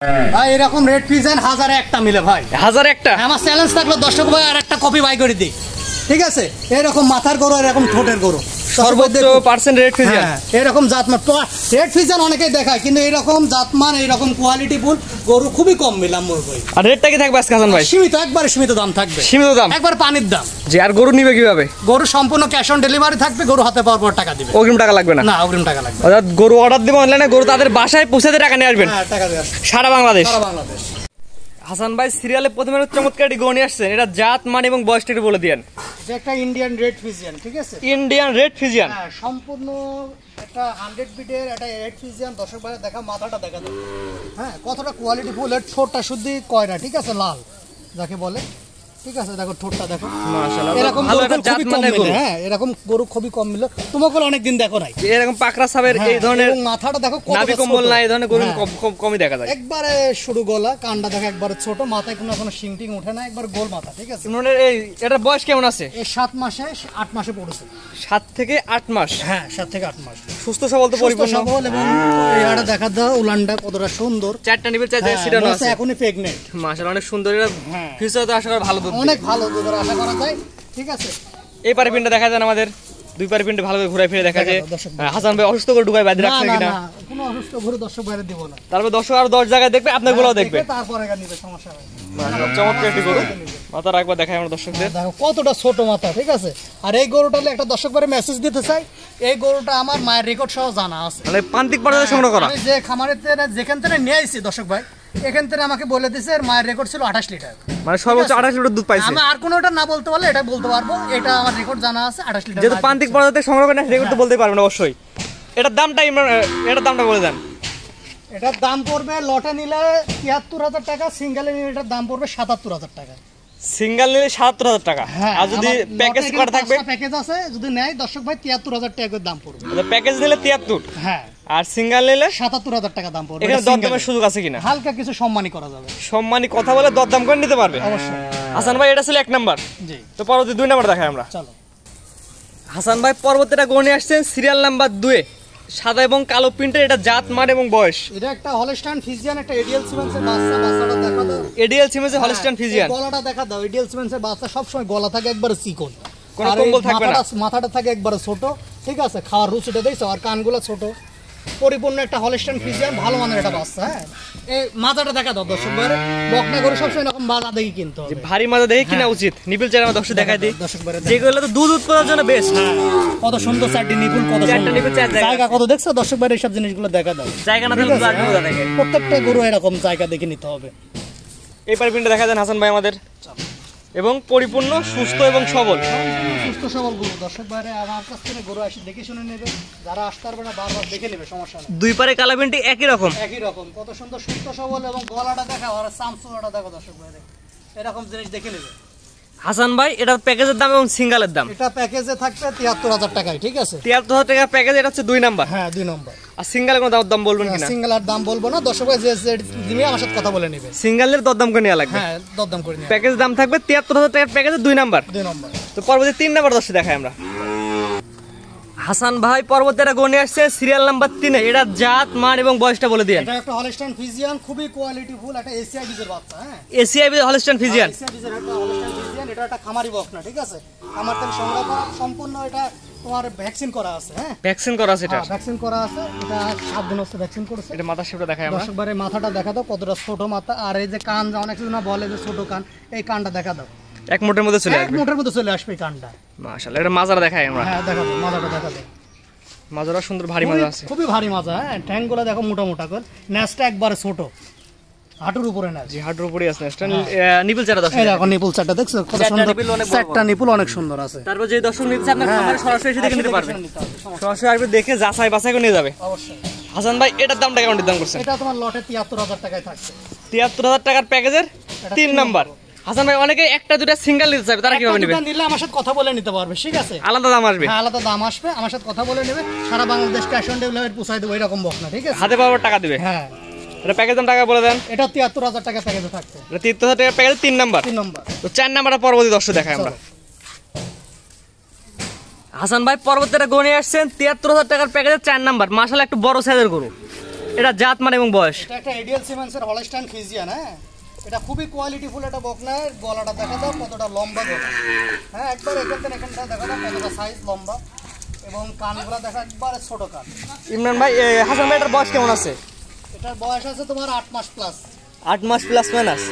ভাই এরকম red Friesian হাজারে একটা মিলে ভাই, হাজারে একটা। আমার চ্যালেঞ্জ থাকলো দর্শক ভাই আর একটা কপি বাই করে দিই, ঠিক আছে? এরকম মাথার গরু, এরকম ঠোঁটের গরু, সর্বোচ্চ পার্সেন্ট রেড ফিজিয়ান, এরকম জাতমান। রেড ফিজিয়ান অনেকেই দেখায়, কিন্তু এরকম জাতমান, এরকম কোয়ালিটি ফুল গরু খুবই কম মিলাম মোর ভাই। আর রেটটা কি থাকবে আজকে হাসান ভাই? সীমিত, একবারে সীমিত দাম থাকবে, সীমিত দাম, একবার পানির দাম। জি। আর গরু নিবে কিভাবে? গরু সম্পূর্ণ ক্যাশ অন ডেলিভারি থাকবে, গরু হাতে পাওয়ার পর টাকা দিবে, অগ্রিম টাকা লাগবে না? না, অগ্রিম টাকা লাগবে। অর্থাৎ গরু অর্ডার দেবে অনলাইনে, গরু তাদের বাসায় পৌঁছে দিয়ে টাকা নিয়ে আসবেন। হ্যাঁ, টাকা দিয়ে আসবে সারা বাংলাদেশ। সারা বাংলাদেশ। হাসান ভাই সিরিয়ালে প্রথমে চমৎকার একটি গরু নিয়ে আসছেন, এটা জাত মান এবং বয়সটা একটু বলে দিয়েন। এটা একটা ইন্ডিয়ান রেড ফিজিয়ান, ঠিক আছে? ইন্ডিয়ান রেড ফিজিয়ান, হ্যাঁ, সম্পূর্ণ একটা 100 বিটের একটা রেড ফিজিয়ান। দর্শক ভাই দেখা, মাথাটা দেখা দেবে, হ্যাঁ, কতটা কোয়ালিটি ফুল। এর ঠোঁটটা শুদ্ধ কয়রা, ঠিক আছে, লাল যাকে বলে, ঠিক আছে? দেখো ঠোঁটটা দেখো, মাশাআল্লাহ। এরকম ভালো গরু একটা জাত খুবই কম মানের মিলে, গরু। হ্যাঁ, এরকম গরু খুবই কম মিলে। তোমাকে অনেকদিন দেখো নাই এরকম পাকড়া সাবের এই ধরনের, এবং মাথাটা দেখো কত নাভি কম্বল না, এই ধরনের গরু কমই দেখা যায়। একবারে সরু গলা, কানটা দেখো একবারে ছোট, মাথায় কোনো শিংটিং ওঠে না, একবার গোল মাথা, ঠিক আছে? এই এটার বয়স কেমন আছে? এই 7 মাসে 8 মাসে পড়েছে। 7 থেকে 8 মাস। হ্যাঁ, 7 থেকে 8 মাস। সুস্থ সবল তো পরিপূর্ণ। সুস্থ সবল, এবং এটা দেখা দাও উলানটা কতটা সুন্দর, চারটা নিবে, চার জায়গায় সিটানো আছে। এখনই প্রেগন্যান্ট, মাশাআল্লাহ, অনেক সুন্দর। এটা হ্যাঁ, ফিউচারে তো আশা করি ভালো দুধ দিবে। অনেক ভালো দুধের আশা করা যায়, ঠিক আছে? এই পারে পিনটা দেখা যায় আমাদের, দুই পারে পিনটা ভালো করে ঘুরে ফিরে দেখা যায়। দর্শক হাসান ভাই অসুস্থ করে ঢুকায় বাইরে রাখছে কিনা? না, কোনো অসুস্থ গরু দর্শক বাইরে দিব না। তারপর দর্শক আর 10 জায়গায় দেখবে, আপনার গুলোও দেখবে। তারপরে নিবে, সমস্যা নাই। মাশাআল্লাহ, চমৎকার একটি গরু। মাথাটা একবার দেখাই আমরা দর্শকদের। দেখো কতটা ছোট মাথা, ঠিক আছে? আর এই গরুটা একটা দর্শক বারে মেসেজ দিতে চাই, এই গরুটা আমার মায়ের রেকর্ড সহ জানা আছে, মানে প্রান্তিক পর্যায়ে সংগ্রহ করা। আমি যে খামারের যেখান থেকে নিয়ে আইছি দর্শক ভাই, এখান থেকে আমাকে বলে দিয়েছে এর মায়ের রেকর্ড ছিল 28 লিটার, মানে সর্বোচ্চ 28 লিটার দুধ পাইছে। আমি আর কোনোটা না বলতে পারলে এটা বলতে পারবো, এটা আমার রেকর্ড জানা আছে 28 লিটার। যেহেতু প্রান্তিক পর্যায়ে সংগ্রহ করে রেকর্ড তো বলতে পারবেন অবশ্যই। এটার দামটা বলে দেন। এটার দাম পড়বে লটে নিলে 73,000 টাকা, সিঙ্গেলে নিলে এটার দাম পড়বে 77,000 টাকা। সিঙ্গেল নিলে 77,000 টাকা, আর যদি প্যাকেজ করা থাকবে, প্যাকেজ আছে যদি নেয় দর্শক ভাই 73,000 টাকা করে দাম পড়বে। প্যাকেজ নিলে 73, হ্যাঁ, আর সিঙ্গেল নিলে 77,000 টাকা দাম পড়বে। এখানে দরদামের সুযোগ আছে কিনা? হালকা কিছু সম্মানী করা যাবে, সম্মানী কথা বলে দরদাম করে নিতে পারবে অবশ্যই। হাসান ভাই এটা ছিল 1 নাম্বার। জি, তো পরবর্তী 2 নাম্বার দেখাই আমরা। চলো। হাসান ভাই পরবর্তীটা গণে আসছেন সিরিয়াল নাম্বার 2, সাদা এবং কালো প্রিন্টের। এটা জাত মান এবং বয়স। এটা একটা হলস্টাইন ফিজিয়ান, একটা এডিএল সিমেন্সের বাচ্চা। বাচ্চাটা দেখা দাও, এডিএল সিমেন্সের হলস্টাইন ফিজিয়ান। গলাটা দেখা দাও, এডিএল সিমেন্সের বাচ্চা সব সময় গলা থাকে একবারে চিকন, কোনো কম্বল থাকবে না, মাথাটা থাকে একবারে ছোট, ঠিক আছে? খাওয়ার রুচিটা দেখছো, আর কানগুলো ছোট, পরিপূর্ণ একটা হলস্টাইন ফিজিয়ান, ভালো মানের একটা বাচ্চা। হ্যাঁ, এই মাথাটা দেখা দাও দর্শক ভাই, বকনা গরু সবসময় এরকম বাজা দেখি কিনতে হবে, ভারী মাজা দেখে কিনা উচিত। নিপিল চার আমরা দর্শক দেখাই দিই, দর্শক ভাই যেগুলো তো দুধ উৎপাদনের জন্য বেস্ট। কত সুন্দর চারটি নিপুল, কত চারটা নিপুল, চার জায়গা কত দেখছো দর্শক ভাই, এইসব জিনিসগুলো দেখা দাও। জায়গা না থাকলে দুধ আসবে কোথা থেকে? প্রত্যেকটা গরু এরকম জায়গা দেখে নিতে হবে। এই পার পিনটা দেখা দেন হাসান ভাই আমাদের, এবং পরিপূর্ণ সুস্থ এবং সবল, সুস্থ সবল গরু। দর্শক ভাইরে আমার কাছ থেকে গরু আসি দেখে শুনে নেবে, যারা আসতে পারবে না বারবার দেখে নেবে, সমস্যা নেই। দুই পারে কালা পিনটি একই রকম, একই রকম, কত সুন্দর সুস্থ সবল, এবং গলাটা দেখা, আর চামচুরাটা দেখো দর্শক ভাইরে, এরকম জিনিস দেখে নেবে। হাসান ভাই এটার প্যাকেজের দাম এবং সিঙ্গেলের দাম? এটা প্যাকেজে থাকবে 73,000 টাকায়, ঠিক আছে? 73,000 টাকা প্যাকেজ, এটা হচ্ছে 2 নাম্বার। হ্যাঁ, 2 নম্বর। আর সিঙ্গেলের কোনো দাম বলবেন কিনা? সিঙ্গেল আর দাম বলবো না, দর্শক ভাই যে দিনে আমার সাথে কথা বলে নেবে। সিঙ্গেলের দরদাম করে নেওয়া লাগবে। হ্যাঁ, দরদাম করে নেবে। প্যাকেজ দাম থাকবে 73,000 টাকার প্যাকেজে 2 নাম্বার। 2 নম্বর। তো পরবর্তী 3 নাম্বার দর্শক দেখাই আমরা। হাসান ভাই পরবর্তীটা গণে আসছে সিরিয়াল নাম্বার 3, এটা জাত মান এবং বয়সটা বলে দিন। এটা একটা হলস্টাইন ফিজিয়ান, খুবই কোয়ালিটিফুল, একটা এসিআই বীজের বাচ্চা। হ্যাঁ, এসিআই হলস্টাইন ফিজিয়ান, এসিআই বীজের একটা হলস্টাইন ফিজিয়ান। এটা একটা খামারি বকনা, ঠিক আছে? আমার তেল সংগ্রহ করা, সম্পূর্ণ এটা তোমার ভ্যাকসিন করা আছে। হ্যাঁ, ভ্যাকসিন করা আছে, এটা ভ্যাকসিন করা আছে, এটা 7 দিন হচ্ছে ভ্যাকসিন করেছে। এটা মাথা শেপটা দেখাই আমরা। দর্শকবারে মাথাটা দেখা দাও, কতটা ছোট মাথা, আর এই যে কান, অনেক কিছু না বলে যে ছোট কান, এই কানটা দেখা দাও, এক মুঠের মধ্যে চলে আসবে, এক মুঠের মধ্যে চলে আসবে এই কানটা। মাশাআল্লাহ, এটা মাজারা দেখাই আমরা। হ্যাঁ, দেখা দাও, মাথাটা দেখা দাও, মাজারা সুন্দর ভারী মাজা আছে, খুবই ভারী মাজা। হ্যাঁ, ঠ্যাংগুলো দেখো মোটা মোটা করে, নেসটা একবারে ছোট, হাঁটুর উপরে নেস। জি, হাঁটুর উপরে আছে নেসটা। নিপল চাটা দর্শক, এই দেখো নিপুল চারটা দেখছো, কত সুন্দর, চারটা নিপুল অনেক সুন্দর আছে। তারপর যে দর্শক নিচ্ছে আপনার খামারে সরাসরি এসে দেখে নিতে পারবে, সরাসরি আসবে, দেখে যাচাই বাছাই করে নিয়ে যাবে। অবশ্যই। হাসান ভাই এটার দামটা কেমন দাম করছেন? এটা তোমার লটে 73,000 টাকায় থাকছে। 73,000 টাকার প্যাকেজের 3 নাম্বার। হাসান ভাই অনেকে একটা দুটা সিঙ্গেল নিতে চাইবে, তারা কিভাবে নেবে? একটা নিলে আমার সাথে কথা বলে নিতে পারবে, ঠিক আছে? আলাদা দাম আসবে? হ্যাঁ, আলাদা দাম আসবে, আমার সাথে কথা বলে নেবে, সারা বাংলাদেশ ক্যাশ অন ডেলিভারি পৌঁছায় দেবো, এরকম বকনা, ঠিক আছে? হাতে পাওয়ার টাকা দিবে। হ্যাঁ, এটা প্যাকেজ দাম টাকা বলে দেন। এটা 73,000 টাকা প্যাকেজে থাকছে। এটা 73,000 টাকার প্যাকেজ 3 নাম্বার। 3 নম্বর। তো 4 নাম্বারটা পরবর্তী দর্শক দেখাই আমরা। হাসান ভাই পরবর্তীটা গণে আসছেন 73,000 টাকার প্যাকেজে 4 নাম্বার। মাশাআল্লাহ, একটু বড় সাইজের গরু, এটা জাত মান এবং বয়স? এটা একটা এডিএল সিমেন্সের হলস্টাইন ফ্রিজিয়ান। হ্যাঁ, এটা খুবই কোয়ালিটিফুল একটা বকনা। গলাটা দেখা দাও কতটা লম্বা গলা। হ্যাঁ, একবার এখানটা দেখা দাও কতটা সাইজ লম্বা, এবং কানগুলো দেখা একবারে ছোট কান। ইমরান ভাই, হাসান ভাই এটার বয়স কেমন আছে? এটার বয়স আছে তোমার 8 মাস প্লাস। 8 মাস প্লাস মাইনাস,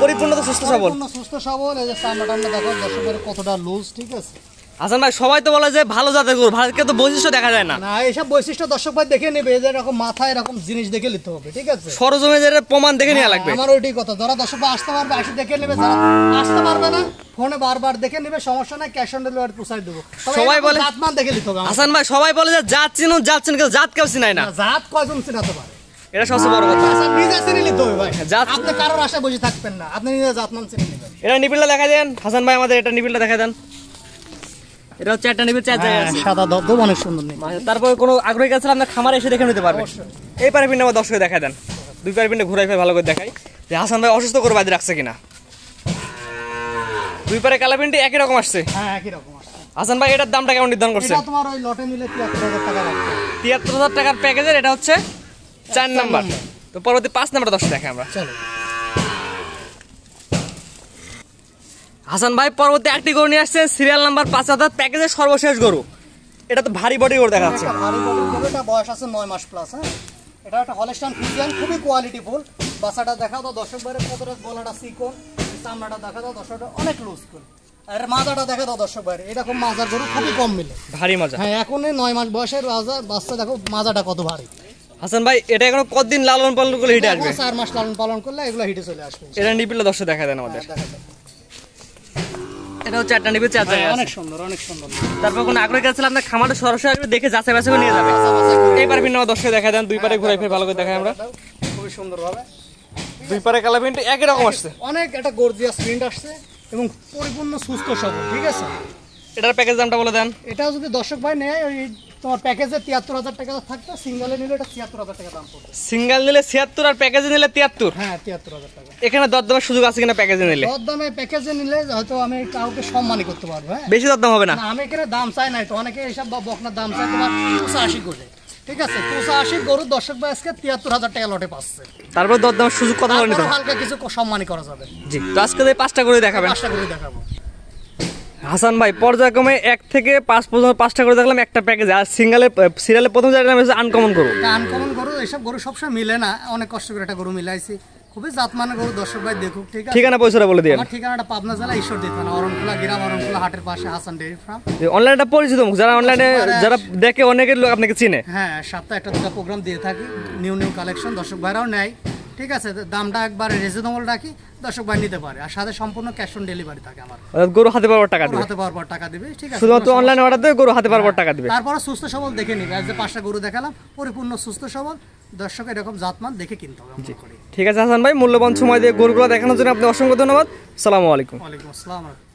পরিপূর্ণ তো সুস্থ সবল? পরিপূর্ণ সুস্থ সবল। এই যে চামড়াটা দেখো দর্শকের কতটা লুজ, ঠিক আছে। হাসান ভাই, সবাই তো বলে যে ভালো জাতের গরু, ভারতকে তো বৈশিষ্ট্য দেখা যায় না। না, এইসব বৈশিষ্ট্য দর্শক ভাই দেখে নেবে, যে এরকম মাথায় এরকম জিনিস দেখে নিতে হবে, ঠিক আছে। সরজমে যে প্রমাণ দেখে নেওয়া লাগবে। আমার ওইটাই কথা, যারা দর্শক ভাই আসতে পারবে আসে দেখে নেবে, যারা আসতে পারবে না ফোনে বারবার দেখে নেবে, সমস্যা নাই, ক্যাশ অন ডেলিভারি পুষাই দেবো। সবাই বলে জাতমান দেখে নিতে হবে। হাসান ভাই, সবাই বলে যে জাত চিনুন কিন্তু জাত কেউ চিনায় না। জাত কয়জন চিনাতে পারে, এটা সবচেয়ে বড় কথা। আচ্ছা, নিজে চিনে নিতে হবে ভাই। জাত আপনি কারোর আশায় বসে থাকবেন না, আপনি নিজে জাতমান চিনে নেবেন। এটা নিবিলটা দেখা দেন হাসান ভাই, আমাদের এটা নিবিলটা দেখা দেন। এটা হচ্ছে একটা নিবিল 4 জায়গায় আছে, সাদা দবদব অনেক সুন্দর নেই। তারপর কোনো আগ্রহী কাছে আপনার খামারে এসে দেখে নিতে পারবে। এই পারে পিনটা আমার দর্শকে দেখা দেন, দুই পারে পিনটা ঘুরাই ফেলে ভালো করে দেখাই যে হাসান ভাই অসুস্থ করে বাদে রাখছে কিনা। দুই পারে কালা পিনটি একই রকম আসছে। হ্যাঁ, একই রকম আসছে। হাসান ভাই, এটার দামটা কেমন নির্ধারণ করছে? এটা তোমার ওই লটে নিলে 73,000 টাকা লাগবে। 73,000 টাকার প্যাকেজের এটা হচ্ছে 4 নাম্বার। তো পরবর্তী 5 নাম্বার দর্শক দেখে আমরা। চলো হাসান ভাই পরবর্তী একটি গরু নিয়ে আসছে, সিরিয়াল নাম্বার 5 অর্থাৎ প্যাকেজের সর্বশেষ গরু। এটা তো ভারী বডি গরু দেখা যাচ্ছে। এটা ভারী বডির গরু, এটা বয়স আছে 9 মাস প্লাস। হ্যাঁ, এটা একটা হলস্টাইন ফ্রিজিয়ান, খুবই কোয়ালিটিফুল। বাচ্চাটা দেখা দাও দর্শক বাইরে কতটা, গলাটা চিকন, চামড়াটা দেখা দাও দর্শকটা অনেক লুজ করে, আর মাজাটা দেখা দাও দর্শক বাইরে এরকম মাজার গরু খুবই কম মিলে, ভারী মজা। হ্যাঁ, এখন 9 মাস বয়সের বাচ্চা দেখো মাজাটা কত ভারী। হাসান ভাই, এটা এখন কতদিন লালন পালন করলে হিটে আসবে? 4 মাস লালন পালন করলে এগুলো হিটে চলে আসবে। এটা নিপিলে দর্শক দেখা দেন আমাদের। দেখা যাক। এটা হচ্ছে একটা নিপিল 4 জায়গায় আছে। অনেক সুন্দর, অনেক সুন্দর। তারপর কোনো আগ্রহী কাছে আপনার খামারে সরাসরি আসবে, দেখে যাচাই বাছাই করে নিয়ে যাবে। এইবার পিন আমার দর্শকে দেখা দেন, দুই পারে ঘুরাই ফিরে ভালো করে দেখাই আমরা। খুবই সুন্দর ভাবে দুই পারে কালা পিনটি একই রকম আসছে। অনেক একটা গর্জিয়াস প্রিন্ট আসছে এবং পরিপূর্ণ সুস্থ সবল, ঠিক আছে। এটার প্যাকেজ দামটা বলে দেন। এটাও যদি দর্শক ভাই নেয়, ওই তোমার প্যাকেজে 73,000 টাকা থাকতো, সিঙ্গেলে নিলে এটা 76,000 টাকা দাম পড়বে। সিঙ্গেল নিলে 76 আর প্যাকেজে নিলে 73। হ্যাঁ, 73,000 টাকা। এখানে দরদামের সুযোগ আছে কিনা প্যাকেজে নিলে? দরদামে প্যাকেজে নিলে হয়তো আমি কাউকে সম্মানই করতে পারবো। হ্যাঁ, বেশি দরদাম হবে না। না, আমি এখানে দাম চাই নাই তো, অনেকে এইসব বকনার দাম চাই তোমার 85 করে, ঠিক আছে। 85 গরু দর্শক ভাই আজকে 73,000 টাকা লটে পাচ্ছে। তারপর দরদামের সুযোগ কথা বলে নিতে তারপরে হবে। হালকা কিছু সম্মানই করা যাবে। জি, তো আজকে এই 5টা করে দেখাবেন। 5টা করে দেখাবো। হাসান ভাই, পর্যায়ক্রমে 1 থেকে 5 পর্যন্ত 5টা করে দেখলাম একটা প্যাকেজ। আর সিরিয়ালে প্রথম জায়গায় নাম হচ্ছে আনকমন গরু। আনকমন গরু, এইসব গরু সবসময় মিলে না, অনেক কষ্ট করে একটা গরু মিলাইছি, খুবই জাতমানের গরু। দর্শক ভাই দেখুক, ঠিক আছে। ঠিকানা পয়সাটা বলে দিন। আমার ঠিকানাটা পাবনা জেলা ঈশ্বরদী থানা, অরণখোলা গ্রাম, অরণখোলা হাটের পাশে হাসান ডেইরি ফার্ম। অনলাইনটা পরিচিত মুখ, যারা অনলাইনে যারা দেখে অনেকের লোক আপনাকে চিনে। হ্যাঁ, সপ্তাহে একটা দুটো প্রোগ্রাম দিয়ে থাকি, নিউ কালেকশন দর্শক ভাইরাও নেয়, ঠিক আছে। দামটা একবার রিজনেবল রাখি, দর্শক ভাই নিতে পারে, আর সাথে সম্পূর্ণ ক্যাশ অন ডেলিভারি থাকে আমার। গরু হাতে পাওয়ার টাকা দিবে, হাতে পাওয়ার পর টাকা দিবে, ঠিক আছে। শুধুমাত্র অনলাইনে অর্ডার দিয়ে গরু হাতে পাওয়ার টাকা দিবে। তারপরে সুস্থ সবল দেখে নিবে, আজ যে 5টা গরু দেখালাম পরিপূর্ণ সুস্থ সবল, দর্শক এরকম জাতমান দেখে কিনতে হবে। ঠিক আছে হাসান ভাই, মূল্যবান সময় দিয়ে গরুগুলো দেখানোর জন্য আপনি অসংখ্য ধন্যবাদ। আসসালামু আলাইকুম। ওয়ালাইকুম আসসালাম।